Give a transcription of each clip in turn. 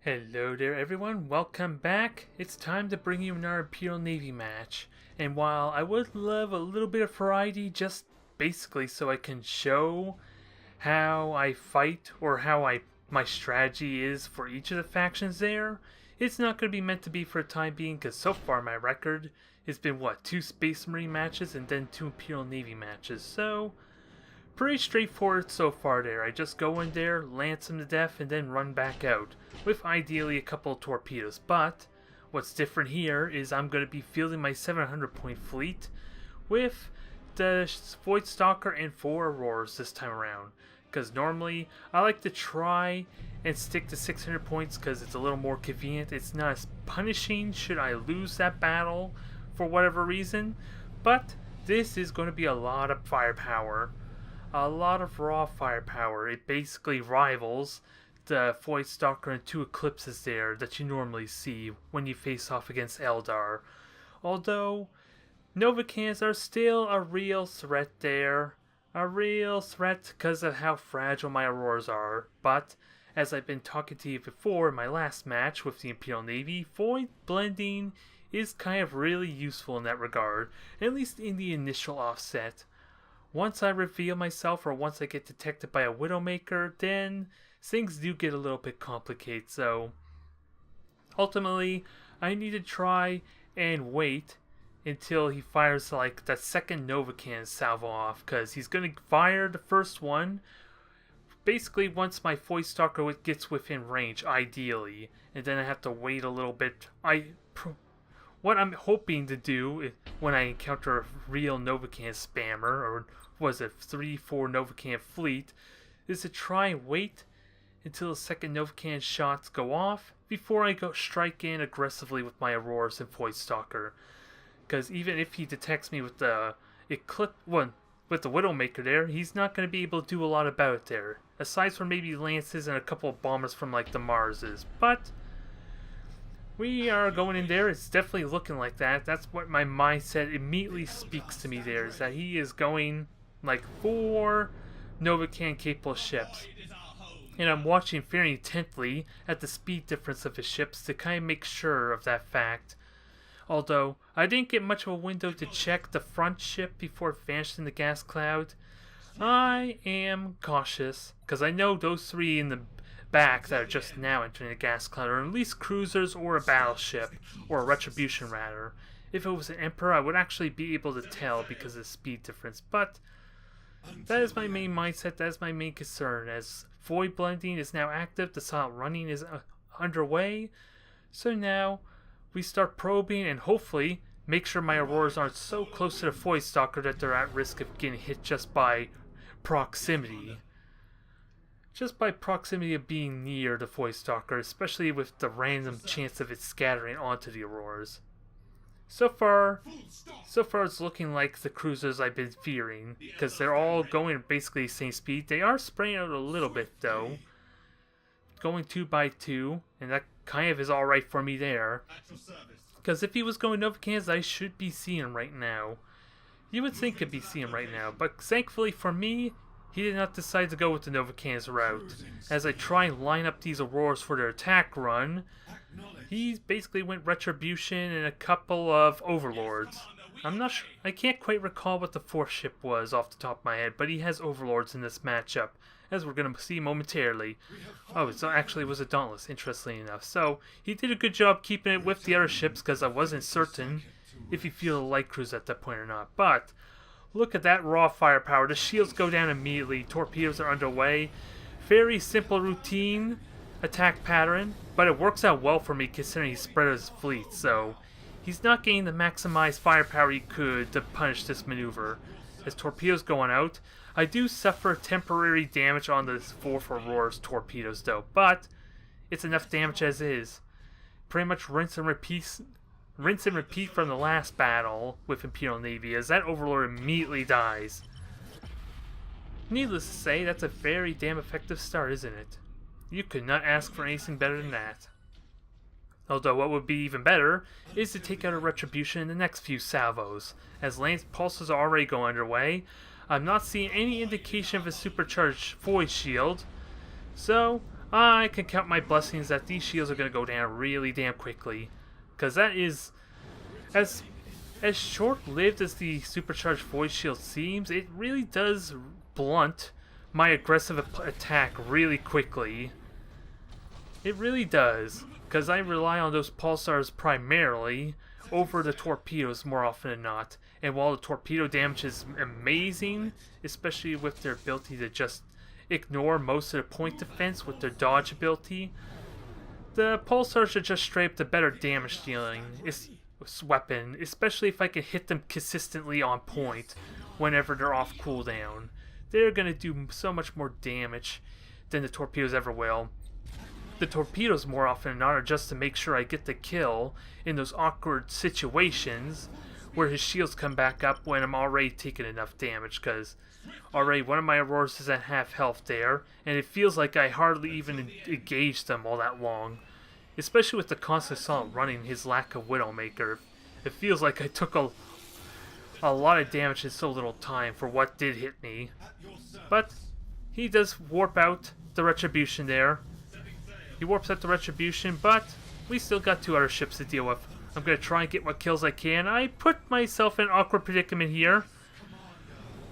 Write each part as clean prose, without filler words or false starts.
Hello there everyone, welcome back. It's time to bring you another Imperial Navy match. And while I would love a little bit of variety, just basically so I can show how I fight or my strategy is for each of the factions there, it's not going to be meant to be for the time being because so far my record has been what, 2 Space Marine matches and then 2 Imperial Navy matches. So pretty straightforward so far there. I just go in there, lance him to death, and then run back out, with ideally a couple of torpedoes. But what's different here is I'm going to be fielding my 700 point fleet with the Void Stalker and 4 Auroras this time around. Because normally I like to try and stick to 600 points because it's a little more convenient. It's not as punishing should I lose that battle for whatever reason. But this is going to be a lot of firepower. A lot of raw firepower. It basically rivals the Void Stalker and 2 Eclipses there that you normally see when you face off against Eldar. Although, Novacans are still a real threat there. A real threat because of how fragile my Auroras are. But, as I've been talking to you before in my last match with the Imperial Navy, Void Blending is kind of really useful in that regard, at least in the initial offset. Once I reveal myself or once I get detected by a Widowmaker, then things do get a little bit complicated. So ultimately, I need to try and wait until he fires like that second Novacan salvo off, because he's going to fire the first one basically once my Void Stalker gets within range, ideally, and then I have to wait a little bit. What I'm hoping to do when I encounter a real Novacan spammer, or was it 3-4 Novacan fleet, is to try and wait until the second Novacan shots go off before I go strike in aggressively with my Auroras and Void Stalker. Because even if he detects me with the with the Widowmaker there, he's not going to be able to do a lot about it there. Aside from maybe lances and a couple of bombers from like the Marses. But we are going in there. It's definitely looking like that. That's what my mindset immediately speaks to me there, is that he is going like 4 Novacan capable ships. And I'm watching very intently at the speed difference of his ships to kind of make sure of that fact. Although, I didn't get much of a window to check the front ship before it vanished in the gas cloud. I am cautious, because I know those 3 in the back that are just now entering the gas cloud are at least cruisers or a battleship, or a retribution rather. If it was an Emperor, I would actually be able to tell because of the speed difference, but that is my main mindset, that is my main concern. As Void Blending is now active, the silent running is underway, so now we start probing and hopefully make sure my Auroras aren't so close to the Void Stalker that they're at risk of getting hit just by proximity. Just by proximity of being near the Void Stalker, especially with the random chance of it scattering onto the Auroras. So far it's looking like the cruisers I've been fearing, because they're all going at basically the same speed. They are spraying out a little bit though, going 2 by 2, and that kind of is alright for me there. Because if he was going Novacans, I should be seeing him right now. You would think I'd be seeing him right now, but thankfully for me, he did not decide to go with the Novacans route. As I try and line up these Auroras for their attack run, he basically went Retribution and a couple of Overlords. I'm not sure, I can't quite recall what the 4th ship was off the top of my head, but he has Overlords in this matchup, as we're going to see momentarily. Oh, so actually it was a Dauntless, interestingly enough. So, he did a good job keeping it with the other ships, because I wasn't certain if he fielded a light cruise at that point or not. But look at that raw firepower. The shields go down immediately. Torpedoes are underway. Very simple routine attack pattern, but it works out well for me considering he spread his fleet. So he's not getting the maximized firepower he could to punish this maneuver. As torpedoes going out, I do suffer temporary damage on the 4 Aurora's torpedoes though, but it's enough damage as is. Pretty much rinse and repeat from the last battle with Imperial Navy, as that Overlord immediately dies. Needless to say, that's a very damn effective start, isn't it? You could not ask for anything better than that. Although what would be even better is to take out a Retribution in the next few salvos, as lance pulses are already going underway. I'm not seeing any indication of a supercharged Void Shield, so I can count my blessings that these shields are going to go down really damn quickly. Because that is, as short-lived as the supercharged void shield seems, it really does blunt my aggressive attack really quickly. It really does, because I rely on those pulsars primarily over the torpedoes more often than not. And while the torpedo damage is amazing, especially with their ability to just ignore most of the point defense with their dodge ability, the pulsars are just straight up the better damage dealing weapon, especially if I can hit them consistently on point whenever they're off cooldown. They're going to do so much more damage than the torpedoes ever will. The torpedoes more often than not are just to make sure I get the kill in those awkward situations where his shields come back up when I'm already taking enough damage, because already one of my Auroras is at half health there, and it feels like I hardly even engaged them all that long. Especially with the constant assault running his lack of Widowmaker. It feels like I took a lot of damage in so little time for what did hit me. But he does warp out the Retribution there. He warps out the Retribution, but we still got 2 other ships to deal with. I'm going to try and get what kills I can. I put myself in an awkward predicament here,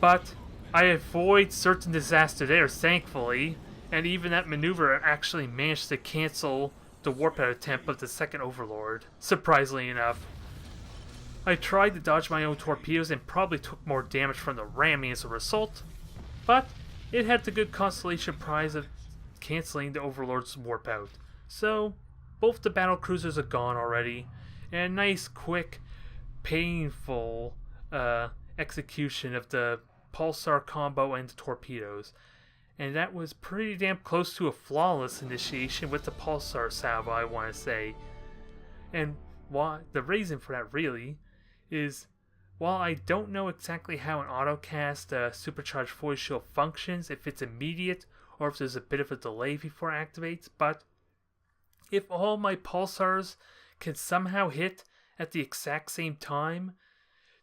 but I avoid certain disaster there, thankfully. And even that maneuver actually managed to cancel the warp out attempt of the second Overlord, surprisingly enough. I tried to dodge my own torpedoes and probably took more damage from the ramming as a result, but it had the good consolation prize of canceling the Overlord's warp out. So, both the battle cruisers are gone already, and a nice, quick, painful execution of the Pulsar combo and the torpedoes. And that was pretty damn close to a flawless initiation with the Pulsar salvo, I want to say. And why the reason for that really is, while I don't know exactly how an autocast supercharged void shield functions, if it's immediate or if there's a bit of a delay before it activates, but if all my Pulsars can somehow hit at the exact same time,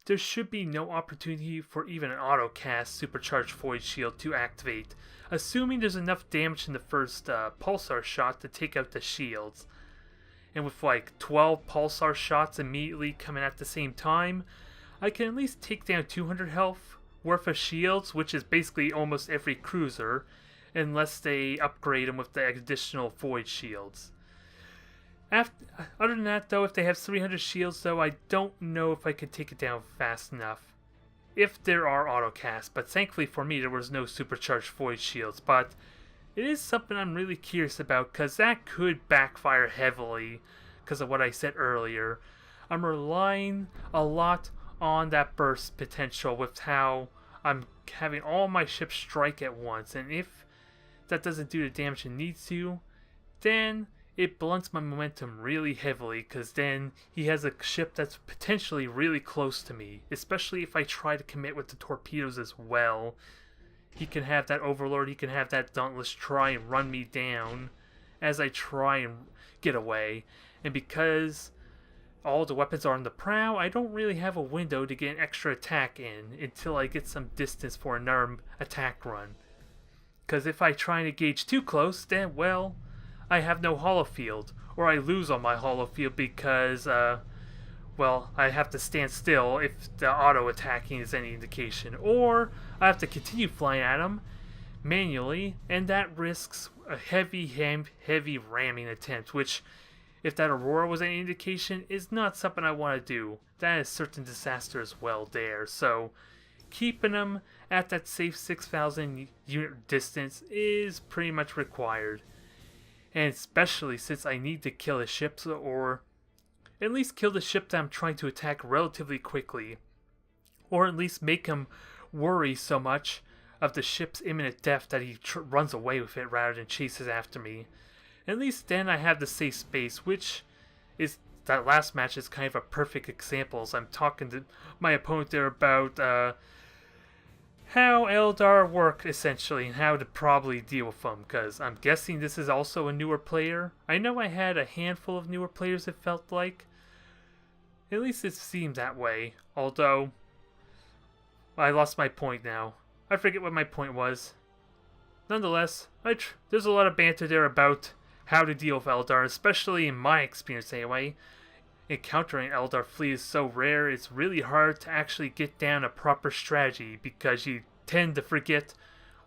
there should be no opportunity for even an autocast supercharged void shield to activate, assuming there's enough damage in the first pulsar shot to take out the shields. And with like 12 pulsar shots immediately coming at the same time, I can at least take down 200 health worth of shields, which is basically almost every cruiser, unless they upgrade them with the additional void shields. Other than that, though, if they have 300 shields, though, I don't know if I could take it down fast enough. If there are autocasts, but thankfully for me there was no supercharged void shields. But it is something I'm really curious about, because that could backfire heavily because of what I said earlier. I'm relying a lot on that burst potential with how I'm having all my ships strike at once, and if that doesn't do the damage it needs to, then it blunts my momentum really heavily, because then he has a ship that's potentially really close to me, especially if I try to commit with the torpedoes as well. He can have that Overlord, he can have that Dauntless try and run me down as I try and get away. And because all the weapons are on the prow, I don't really have a window to get an extra attack in until I get some distance for another attack run. Because if I try and engage too close, then, well, I have no hollow field, or I lose on my hollow field because, well, I have to stand still if the auto attacking is any indication, or I have to continue flying at them manually, and that risks a heavy ramming attempt, which, if that Aurora was any indication, is not something I want to do. That is certain disaster as well there, so keeping them at that safe 6,000 unit distance is pretty much required. And especially since I need to kill the ships, or at least kill the ship that I'm trying to attack relatively quickly. Or at least make him worry so much of the ship's imminent death that he runs away with it rather than chases after me. At least then I have the safe space, which is, that last match is kind of a perfect example, as I'm talking to my opponent there about how Eldar work, essentially, and how to probably deal with them, because I'm guessing this is also a newer player. I know I had a handful of newer players, it felt like. At least it seemed that way, although I lost my point now. I forget what my point was. nonetheless, there's a lot of banter there about how to deal with Eldar, especially in my experience anyway. Encountering Eldar fleet is so rare, it's really hard to actually get down a proper strategy because you tend to forget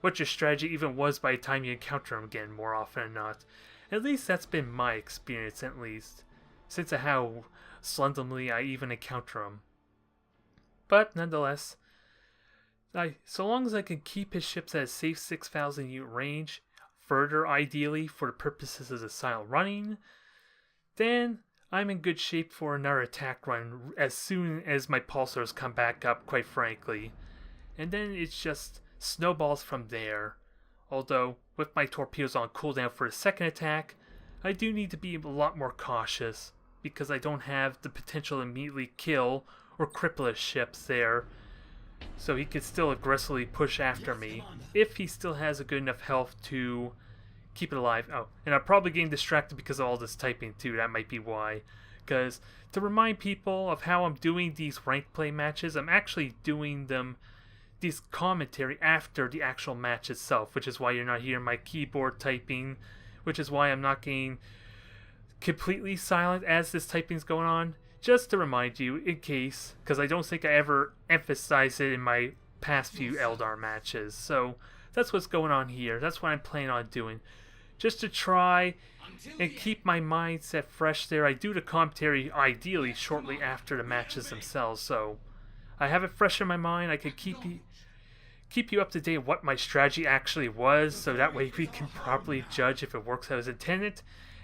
what your strategy even was by the time you encounter them again more often than not. At least that's been my experience, at least, since of how seldomly I even encounter them. But nonetheless, so long as I can keep his ships at a safe 6,000 unit range, further ideally for the purposes of the silent running, then I'm in good shape for another attack run as soon as my pulsars come back up, quite frankly. And then it's just snowballs from there. Although, with my torpedoes on cooldown for the second attack, I do need to be a lot more cautious, because I don't have the potential to immediately kill or cripple his ships there, so he could still aggressively push after me, if he still has a good enough health to keep it alive. Oh, and I'm probably getting distracted because of all this typing too, that might be why. Because, to remind people of how I'm doing these ranked play matches, I'm actually doing these commentary after the actual match itself, which is why you're not hearing my keyboard typing, which is why I'm not getting completely silent as this typing's going on, just to remind you, in case, because I don't think I ever emphasized it in my past few Eldar matches. So that's what's going on here. That's what I'm planning on doing, just to try and keep my mindset fresh there. I do the commentary ideally shortly after the matches themselves, so I have it fresh in my mind. I could keep you up to date on what my strategy actually was, so that way we can properly judge if it works as intended.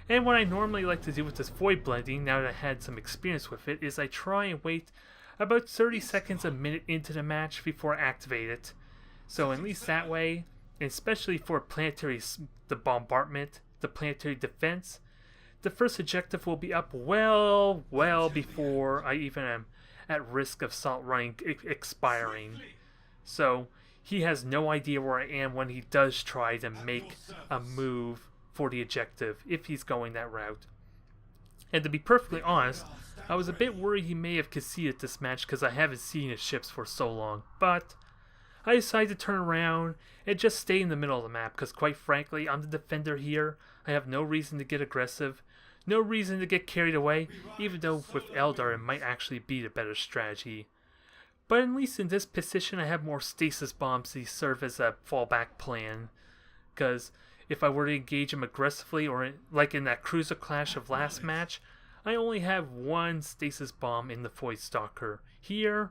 And what I normally like to do with this void blending, now that I had some experience with it, is I try and wait about 30 seconds a minute into the match before I activate it. So at least that way, and especially for planetary, the bombardment, the planetary defense, the first objective will be up well before I even am at risk of salt running expiring. So he has no idea where I am when he does try to make a move for the objective, if he's going that route. And to be perfectly honest, I was a bit worried he may have conceded this match because I haven't seen his ships for so long, but I decided to turn around and just stay in the middle of the map because, quite frankly, I'm the defender here. I have no reason to get aggressive, no reason to get carried away, even though with Eldar it might actually be the better strategy. But at least in this position I have more stasis bombs to serve as a fallback plan, because if I were to engage him aggressively, or like in that cruiser clash of last match, I only have one stasis bomb in the Void Stalker. Here,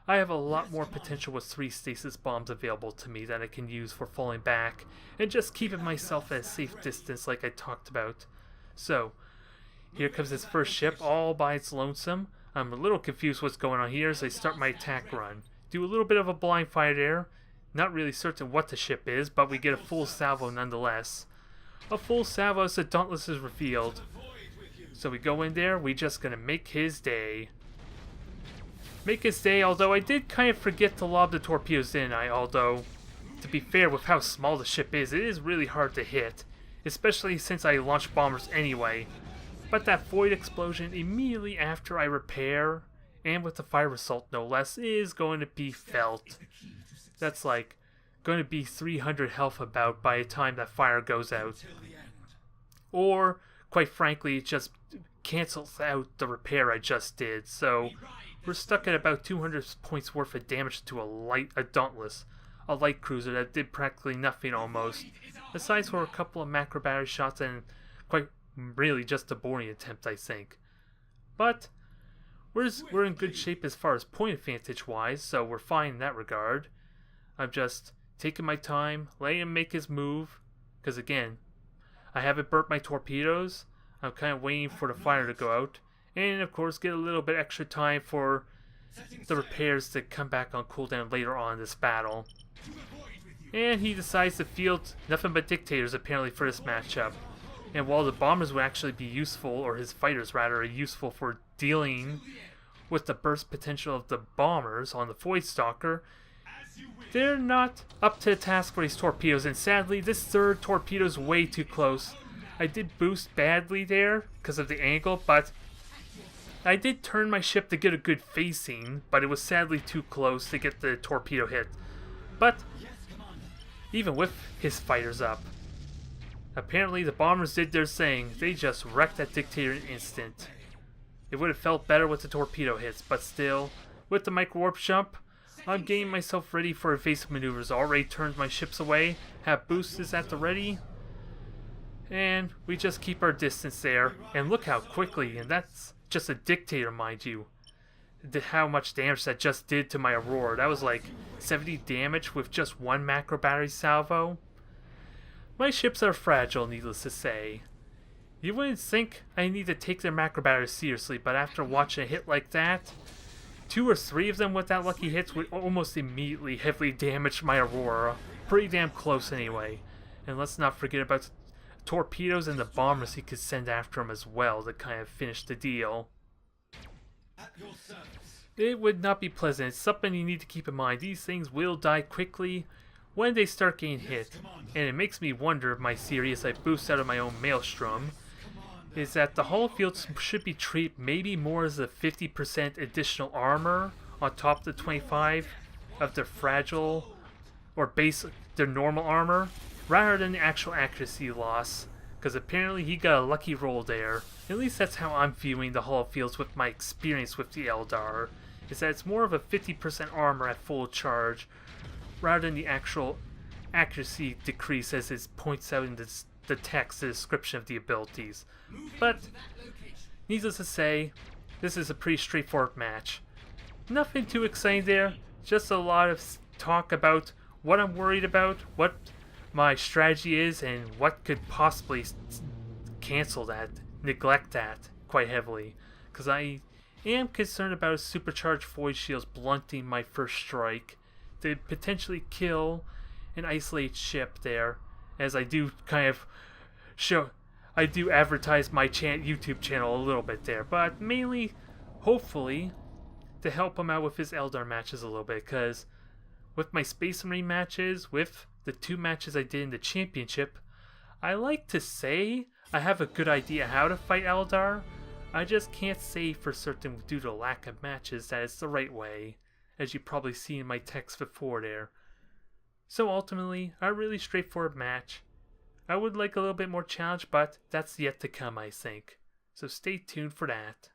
I have a lot more potential with 3 stasis bombs available to me that I can use for falling back and just keeping myself at a safe distance like I talked about. So, here comes this first ship all by its lonesome. I'm a little confused what's going on here as I start my attack run. Do a little bit of a blind fire there. Not really certain what the ship is, but we get a full salvo nonetheless. A full salvo as the Dauntless is revealed. So we go in there, we just gonna make his day. Make his day, although I did kind of forget to lob the torpedoes in. Although, to be fair, with how small the ship is, it is really hard to hit. Especially since I launch bombers anyway. But that void explosion immediately after I repair, and with the fire result no less, is going to be felt. That's like going to be 300 health about by the time that fire goes out. Or, quite frankly, it just cancels out the repair I just did. So we're stuck at about 200 points worth of damage to a Dauntless, a light cruiser that did practically nothing almost, aside for a couple of macro battery shots and quite really just a boring attempt, I think. But we're in good shape as far as point advantage wise, so we're fine in that regard. I'm just taking my time, letting him make his move, because again, I haven't burnt my torpedoes. I'm kind of waiting for the fire to go out, and of course get a little bit extra time for the repairs to come back on cooldown later on in this battle. And he decides to field nothing but dictators apparently for this matchup. And while the bombers would actually be useful, or his fighters rather, are useful for dealing with the burst potential of the bombers on the Void Stalker, they're not up to the task for these torpedoes, and sadly this third torpedo is way too close. I did boost badly there because of the angle, but I did turn my ship to get a good facing, but it was sadly too close to get the torpedo hit. But even with his fighters up. Apparently the bombers did their thing, they just wrecked that dictator in an instant. It would have felt better with the torpedo hits, but still, with the micro-warp jump, I'm getting myself ready for evasive maneuvers. Already turned my ships away, have boosters at the ready, and we just keep our distance there. And look how quickly, and that's just a dictator, mind you, how much damage that just did to my Aurora. That was like 70 damage with just one macro battery salvo. My ships are fragile, needless to say. You wouldn't think I need to take their macro batteries seriously, but after watching a hit like that, 2 or 3 of them with that lucky hits would almost immediately heavily damage my Aurora. Pretty damn close anyway. And let's not forget about the torpedoes and the bombers he could send after him as well to kind of finish the deal. It would not be pleasant. It's something you need to keep in mind. These things will die quickly when they start getting hit. And it makes me wonder if my theory, as I boost out of my own maelstrom, is that the holofields should be treated maybe more as a 50% additional armor on top of the 25 of their fragile or their normal armor, rather than the actual accuracy loss, because apparently he got a lucky roll there. At least that's how I'm viewing the holofields with my experience with the Eldar, is that it's more of a 50% armor at full charge, rather than the actual accuracy decrease as it points out in the text, the description of the abilities. But, needless to say, this is a pretty straightforward match. Nothing too exciting there, just a lot of talk about what I'm worried about, what my strategy is, and what could possibly cancel that, neglect that quite heavily. Because I am concerned about his supercharged void shields blunting my first strike to potentially kill an isolated ship there, as I do kind of I do advertise my YouTube channel a little bit there, but mainly, hopefully, to help him out with his Eldar matches a little bit, because with my Space Marine matches, with the 2 matches I did in the championship, I like to say I have a good idea how to fight Eldar. I just can't say for certain due to lack of matches that it's the right way, as you probably seen in my text before there. So ultimately, a really straightforward match. I would like a little bit more challenge, but that's yet to come, I think. So stay tuned for that.